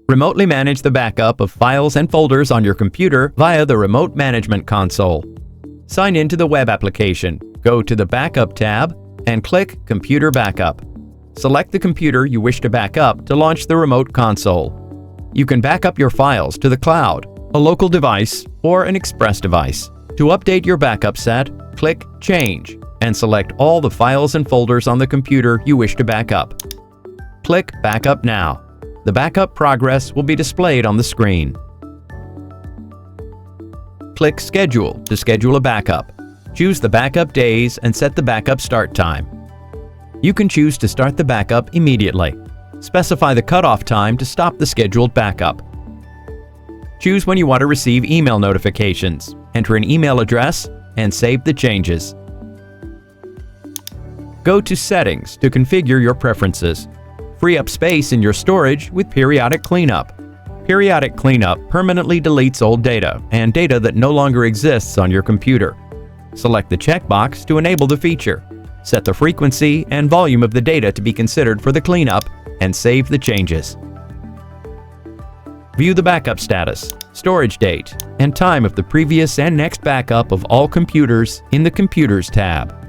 Remotely manage the backup of files and folders on your computer via the Remote Management Console. Sign into the web application, go to the Backup tab, and click Computer Backup. Select the computer you wish to back up to launch the remote console. You can back up your files to the cloud, a local device, or an express device. To update your backup set, click Change and select all the files and folders on the computer you wish to back up. Click Backup Now. The backup progress will be displayed on the screen. Click Schedule to schedule a backup. Choose the backup days and set the backup start time. You can choose to start the backup immediately. Specify the cutoff time to stop the scheduled backup. Choose when you want to receive email notifications. Enter an email address and save the changes. Go to Settings to configure your preferences. Free up space in your storage with Periodic Cleanup. Periodic Cleanup permanently deletes old data and data that no longer exists on your computer. Select the checkbox to enable the feature. Set the frequency and volume of the data to be considered for the cleanup and save the changes. View the backup status, storage date, and time of the previous and next backup of all computers in the Computers tab.